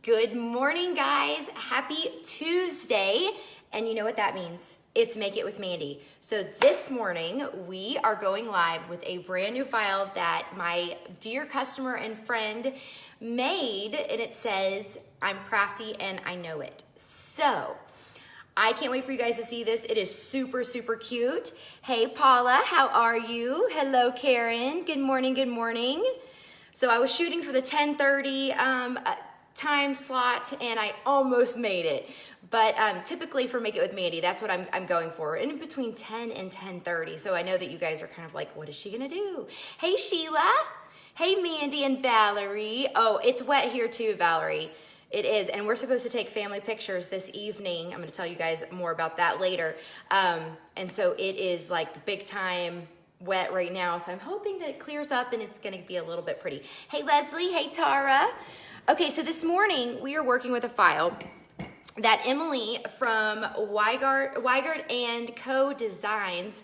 Good morning, guys. Happy Tuesday. And you know what that means? It's Make It with Mandy. So this morning, we are going live with a brand new file that my dear customer and friend made, and it says, I'm crafty and I know it. So I can't wait for you guys to see this. It is super, super cute. Hey, Paula, how are you? Hello, Karen. Good morning, good morning. So I was shooting for the 10:30 time slot and I almost made it. But typically for Make It with Mandy, that's what I'm going for, in between 10 and 10:30. So I know that you guys are kind of like, what is she gonna do? Hey, Sheila. Hey, Mandy and Valerie. Oh, it's wet here too, Valerie. It is, and we're supposed to take family pictures this evening. I'm gonna tell you guys more about that later. And so it is like big time wet right now. So I'm hoping that it clears up and it's gonna be a little bit pretty. Hey, Leslie, hey, Tara. Okay, so this morning we are working with a file that Emily from Weigart and Co. Designs.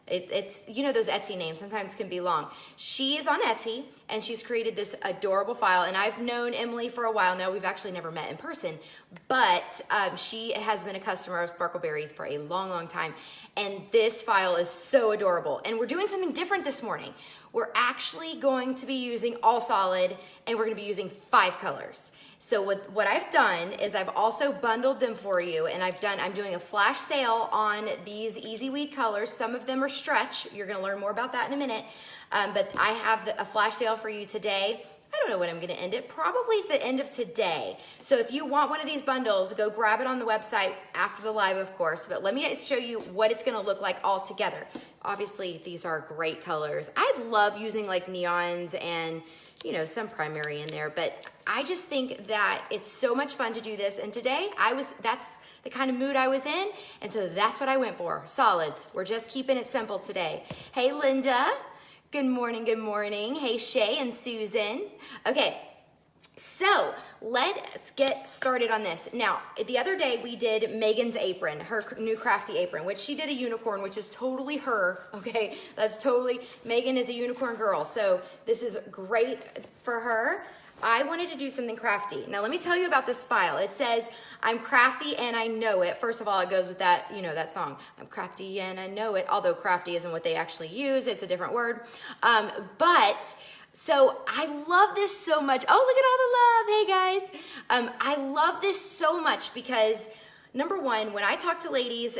It's, you know, those Etsy names sometimes can be long. She is on Etsy and she's created this adorable file, and I've known Emily for a while now. We've actually never met in person, but she has been a customer of SparkleBerry's for a long, long time, and this file is so adorable. And we're doing something different this morning. We're actually going to be using all solid, and we're gonna be using 5 colors. So what I've done is I've also bundled them for you, and I'm doing a flash sale on these Easy Weed colors. Some of them are stretch. You're gonna learn more about that in a minute. But I have a flash sale for you today. I don't know when I'm gonna end it, probably at the end of today. So if you want one of these bundles, go grab it on the website after the live, of course. But let me show you what it's gonna look like all together. Obviously, these are great colors. I love using like neons and, you know, some primary in there, but I just think that it's so much fun to do this. And today that's the kind of mood I was in. And so that's what I went for, solids. We're just keeping it simple today. Hey, Linda. Good morning, good morning. Hey, Shay and Susan. Okay, so let's get started on this. Now, the other day we did Megan's apron, her new Crafty apron, which she did a unicorn, which is totally her, okay? That's totally, Megan is a unicorn girl, so this is great for her. I wanted to do something crafty. Now let me tell you about this file. It says, I'm crafty and I know it. First of all, it goes with that, you know, that song. I'm crafty and I know it, although crafty isn't what they actually use. It's a different word. So I love this so much. Oh, look at all the love. Hey guys. I love this so much because number one, when I talk to ladies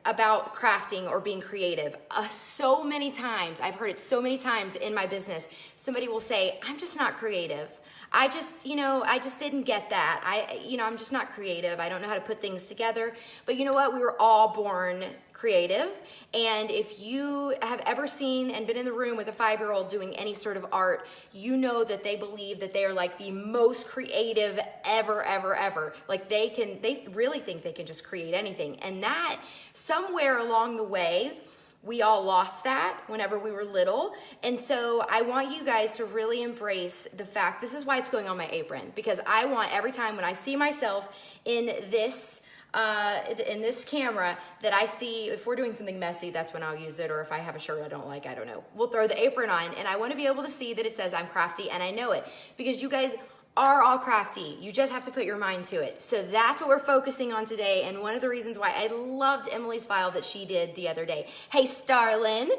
about crafting or being creative, so many times, I've heard it so many times in my business, somebody will say, I'm just not creative. I just didn't get that. I'm just not creative. I don't know how to put things together. But you know what? We were all born creative. And if you have ever seen and been in the room with a 5-year-old doing any sort of art, you know that they believe that they are like the most creative ever, ever, ever. Like they really think they can just create anything. And that somewhere along the way, we all lost that whenever we were little. And so I want you guys to really embrace the fact, this is why it's going on my apron, because I want every time when I see myself in this camera that I see, if we're doing something messy, that's when I'll use it, or if I have a shirt I don't like, I don't know. We'll throw the apron on, and I want to be able to see that it says I'm crafty and I know it, because you guys are all crafty. You just have to put your mind to it. So that's what we're focusing on today, and one of the reasons why I loved Emily's file that she did the other day. Hey, Starlin.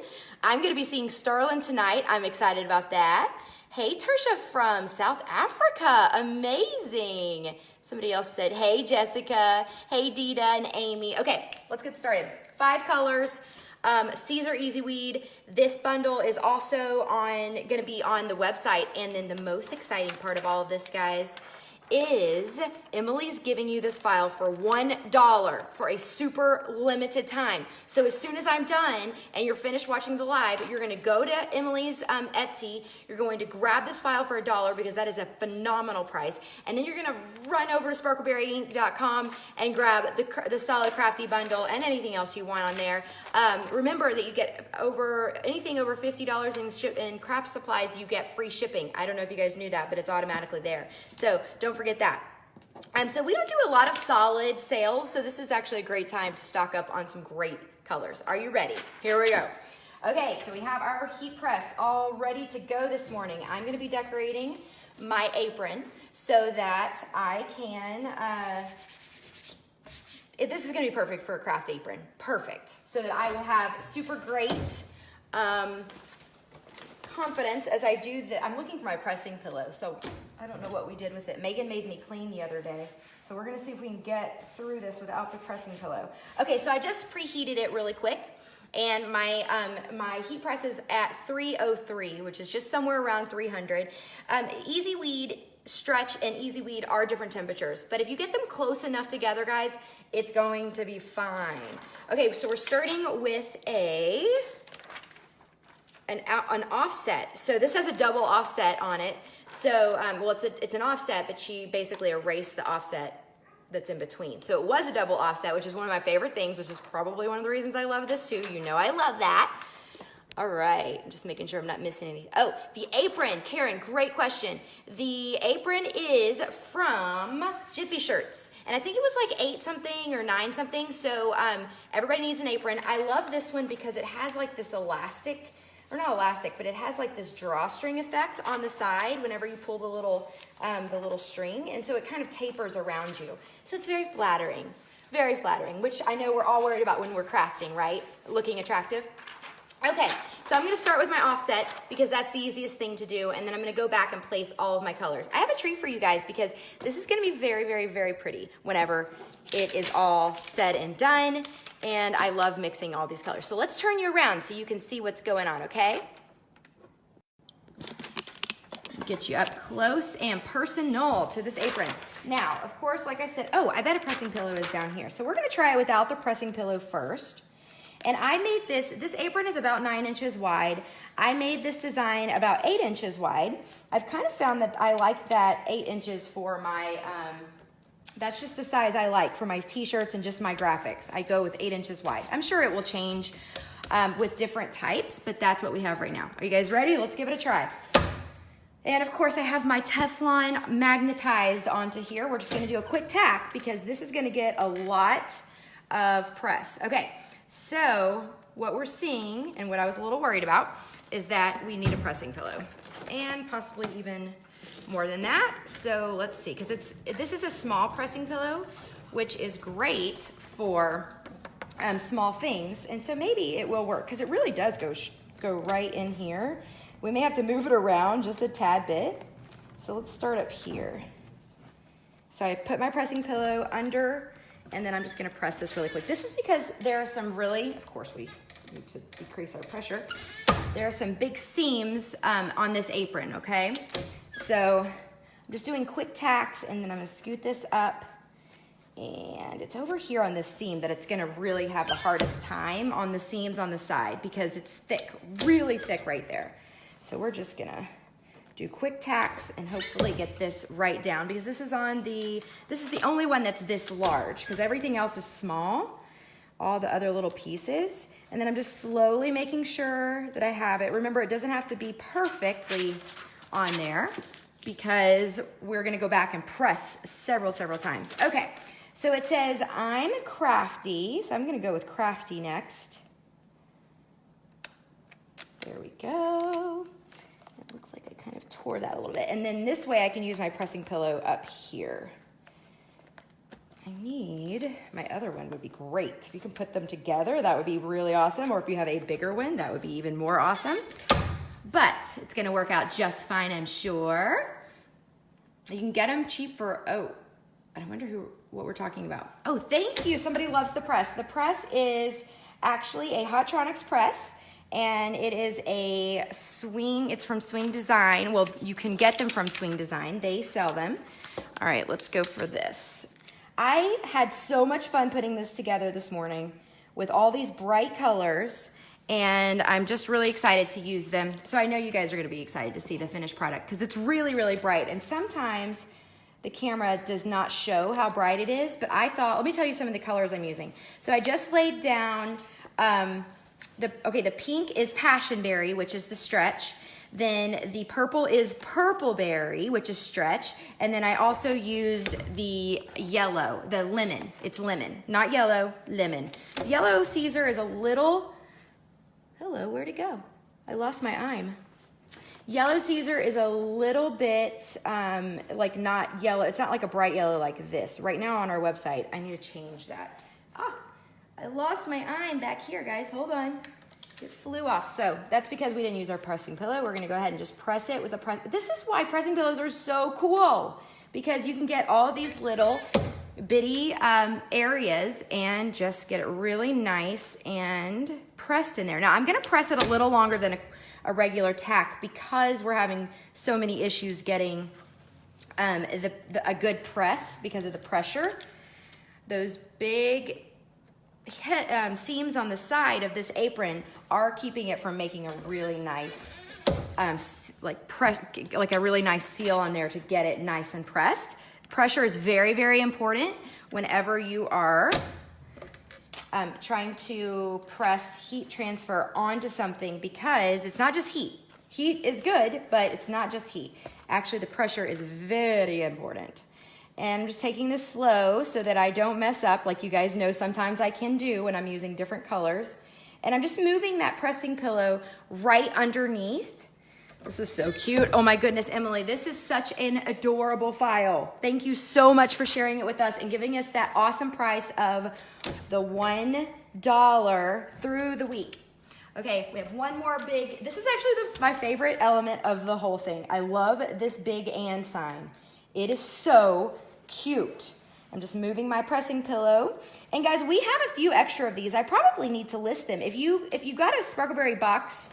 I'm gonna be seeing Starlin tonight. I'm excited about that. Hey, Tertia from South Africa. Amazing. Somebody else said, hey, Jessica. Hey, Dita and Amy. Okay, let's get started. 5 colors. Caesar Easy Weed. This bundle is also gonna be on the website. And then the most exciting part of all of this, guys, is Emily's giving you this file for $1 for a super limited time. So as soon as I'm done and you're finished watching the live, you're gonna go to Emily's Etsy, you're going to grab this file for $1 because that is a phenomenal price, and then you're gonna run over to sparkleberryinc.com and grab the Solid Crafty bundle and anything else you want on there. Remember that you get anything over $50 in craft supplies, you get free shipping. I don't know if you guys knew that, but it's automatically there. So don't forget that. So we don't do a lot of solid sales, so this is actually a great time to stock up on some great colors. Are you ready? Here we go. Okay, so we have our heat press all ready to go this morning. I'm gonna be decorating my apron so that I can, this is gonna be perfect for a craft apron, perfect. So that I will have super great confidence as I do that. I'm looking for my pressing pillow, so I don't know what we did with it. Megan made me clean the other day. So we're gonna see if we can get through this without the pressing pillow. Okay, so I just preheated it really quick, and my my heat press is at 303, which is just somewhere around 300. Easy Weed, Stretch, and Easy Weed are different temperatures, but if you get them close enough together, guys, it's going to be fine. Okay, so we're starting with an offset. So this has a double offset on it. So, well, it's an offset, but she basically erased the offset that's in between. So it was a double offset, which is one of my favorite things, which is probably one of the reasons I love this too. You know I love that. All right, I'm just making sure I'm not missing anything. Oh, the apron, Karen, great question. The apron is from Jiffy Shirts, and I think it was like 8 something or 9 something, so everybody needs an apron. I love this one because it has like this elastic, or not elastic, but it has like this drawstring effect on the side whenever you pull the little string, and so it kind of tapers around you. So it's very flattering, which I know we're all worried about when we're crafting, right? Looking attractive. Okay, so I'm gonna start with my offset because that's the easiest thing to do, and then I'm gonna go back and place all of my colors. I have a treat for you guys because this is gonna be very, very, very pretty whenever it is all said and done, and I love mixing all these colors. So let's turn you around so you can see what's going on, okay? Get you up close and personal to this apron. Now, of course, like I said, oh, I bet a pressing pillow is down here. So we're gonna try it without the pressing pillow first. And I made this apron is about 9 inches wide. I made this design about 8 inches wide. I've kind of found that I like that 8 inches for my, that's just the size I like for my t-shirts and just my graphics. I go with 8 inches wide. I'm sure it will change with different types, but that's what we have right now. Are you guys ready? Let's give it a try. And of course I have my Teflon magnetized onto here. We're just gonna do a quick tack because this is gonna get a lot of press. Okay. So what we're seeing, and what I was a little worried about, is that we need a pressing pillow, and possibly even more than that. So let's see, because this is a small pressing pillow, which is great for small things, and so maybe it will work, because it really does go right in here. We may have to move it around just a tad bit. So let's start up here. So I put my pressing pillow under, and then I'm just gonna press this really quick. This is because there are some really, of course we need to decrease our pressure. There are some big seams on this apron, okay? So I'm just doing quick tacks, and then I'm gonna scoot this up, and it's over here on this seam that it's gonna really have the hardest time, on the seams on the side, because it's thick, really thick right there. So we're just gonna do quick tacks and hopefully get this right down, because this is the only one that's this large, because everything else is small, all the other little pieces. And then I'm just slowly making sure that I have it. Remember, it doesn't have to be perfectly on there, because we're gonna go back and press several times. Okay, so it says I'm Crafty, so I'm gonna go with Crafty next. There we go. It looks like I kind of tore that a little bit. And then this way I can use my pressing pillow up here. I need, my other one would be great. If you can put them together, that would be really awesome. Or if you have a bigger one, that would be even more awesome. But it's gonna work out just fine, I'm sure. You can get them cheap for, oh, I wonder what we're talking about. Oh, thank you, somebody loves the press. The press is actually a Hotronix press. And it is a Swing, it's from Swing Design. Well, you can get them from Swing Design, they sell them. All right, let's go for this. I had so much fun putting this together this morning with all these bright colors, and I'm just really excited to use them. So I know you guys are gonna be excited to see the finished product, because it's really, really bright. And sometimes the camera does not show how bright it is, but I thought, let me tell you some of the colors I'm using. So I just laid down, the pink is Passionberry, which is the stretch. Then the purple is Purpleberry, which is stretch. And then I also used the yellow, the lemon. It's lemon, not yellow, lemon. Yellow Caesar is a little, hello, where'd it go? I lost my I'm. Yellow Caesar is a little bit like not yellow. It's not like a bright yellow like this. Right now on our website, I need to change that. Ah, I lost my iron back here, guys. Hold on. It flew off. So that's because we didn't use our pressing pillow. We're gonna go ahead and just press it with a press. This is why pressing pillows are so cool, because you can get all these little bitty areas and just get it really nice and pressed in there. Now I'm gonna press it a little longer than a regular tack because we're having so many issues getting a good press because of the pressure. Those big seams on the side of this apron are keeping it from making a really nice like a really nice seal on there to get it nice and pressed. Pressure is very, very important whenever you are trying to press heat transfer onto something, because it's not just heat. Heat is good, but it's not just heat. Actually, the pressure is very important. And I'm just taking this slow so that I don't mess up, like you guys know sometimes I can do when I'm using different colors. And I'm just moving that pressing pillow right underneath. This is so cute. Oh my goodness, Emily, this is such an adorable file. Thank you so much for sharing it with us and giving us that awesome price of the $1 through the week. Okay, we have one more big, this is actually my favorite element of the whole thing. I love this big and sign. It is so cute. I'm just moving my pressing pillow. And guys, we have a few extra of these. I probably need to list them. If you got a SparkleBerry box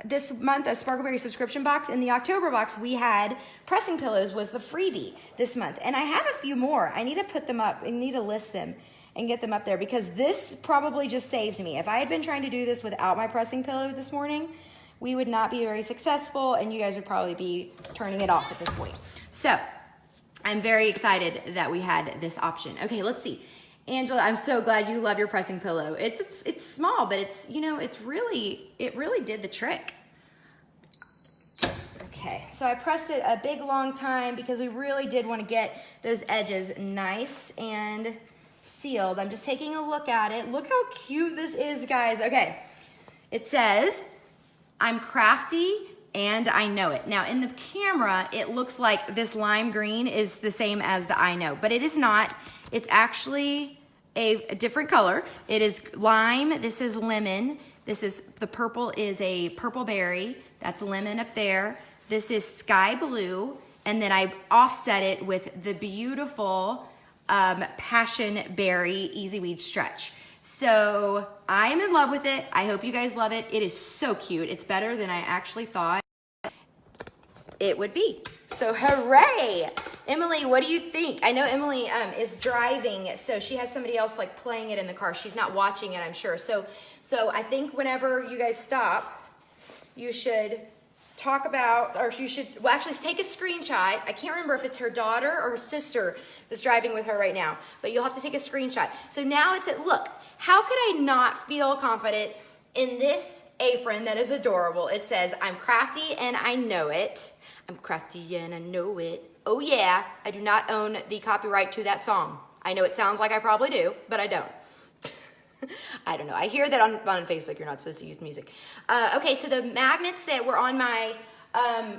this month, a SparkleBerry subscription box, in the October box we had pressing pillows was the freebie this month. And I have a few more. I need to put them up. I need to list them and get them up there, because this probably just saved me. If I had been trying to do this without my pressing pillow this morning, we would not be very successful and you guys would probably be turning it off at this point. So I'm very excited that we had this option. Okay, let's see. Angela, I'm so glad you love your pressing pillow. It's small, but it's, you know, it really did the trick. Okay, so I pressed it a big long time because we really did want to get those edges nice and sealed. I'm just taking a look at it. Look how cute this is, guys. Okay, it says, I'm crafty and I know it. Now in the camera, it looks like this lime green is the same as the I know, but it is not. It's actually a different color. It is lime, this is lemon, the purple is a purple berry, that's lemon up there. This is sky blue, and then I offset it with the beautiful passion berry easy weed stretch. So I'm in love with it. I hope you guys love it. It is so cute. It's better than I actually thought it would be. So hooray! Emily, what do you think? I know Emily is driving, so she has somebody else like playing it in the car. She's not watching it, I'm sure. So I think whenever you guys stop, you should talk about, or you should, well, actually take a screenshot. I can't remember if it's her daughter or her sister that's driving with her right now, but you'll have to take a screenshot. So now it's look, how could I not feel confident in this apron that is adorable? It says, I'm crafty and I know it. I'm crafty and I know it. Oh yeah, I do not own the copyright to that song. I know it sounds like I probably do, but I don't. I don't know. I hear that on Facebook you're not supposed to use music. Okay, so the magnets that were on my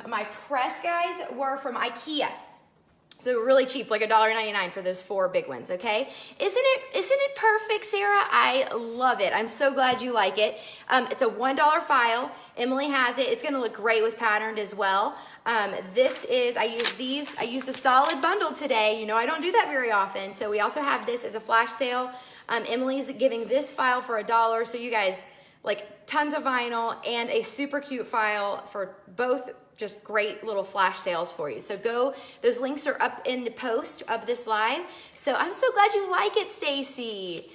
my press, guys, were from IKEA. So really cheap, like $1.99 for those 4 big ones, okay? Isn't it perfect, Sarah? I love it. I'm so glad you like it. It's a $1 file. Emily has it. It's gonna look great with patterned as well. This is, I used a solid bundle today. You know, I don't do that very often. So we also have this as a flash sale. Emily's giving this file for $1. So you guys, like tons of vinyl and a super cute file for both, just great little flash sales for you. So go, those links are up in the post of this live. So I'm so glad you like it, Stacy.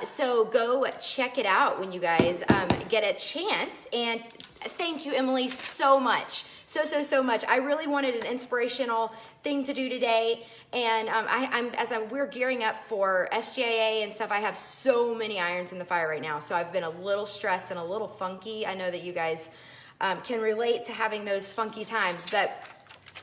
So go check it out when you guys get a chance. And thank you, Emily, so much. So much. I really wanted an inspirational thing to do today. And we're gearing up for SJA and stuff, I have so many irons in the fire right now. So I've been a little stressed and a little funky. I know that you guys can relate to having those funky times, but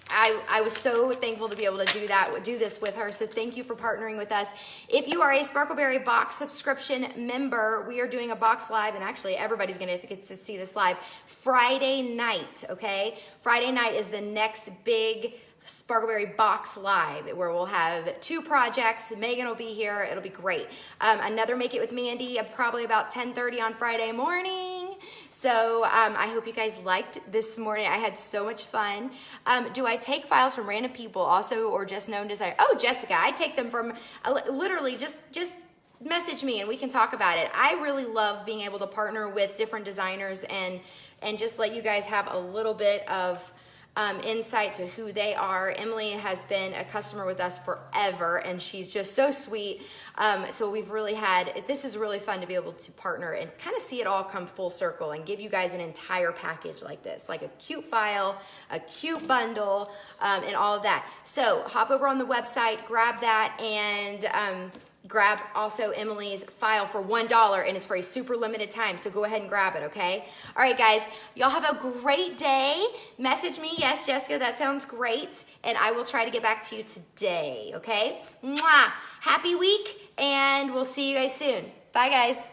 I was so thankful to be able to do this with her. So thank you for partnering with us. If you are a SparkleBerry box subscription member, we are doing a box live, and actually everybody's gonna get to see this live Friday night, okay? Friday night is the next big SparkleBerry box live where we'll have 2 projects. Megan will be here. It'll be great. Another Make It With Mandy, probably about 10:30 on Friday morning. So I hope you guys liked this morning. I had so much fun. Do I take files from random people also, or just known designers? Oh, Jessica, I take them from literally just message me and we can talk about it. I really love being able to partner with different designers and just let you guys have a little bit of insight to who they are. Emily has been a customer with us forever, and she's just so sweet. So we've really this is really fun to be able to partner and kind of see it all come full circle and give you guys an entire package like this, like a cute file, a cute bundle, and all of that. So hop over on the website, grab that, and grab also Emily's file for $1, and it's for a super limited time, so go ahead and grab it, okay? All right, guys, y'all have a great day. Message me, yes, Jessica, that sounds great, and I will try to get back to you today, okay? Mwah! Happy week, and we'll see you guys soon. Bye, guys.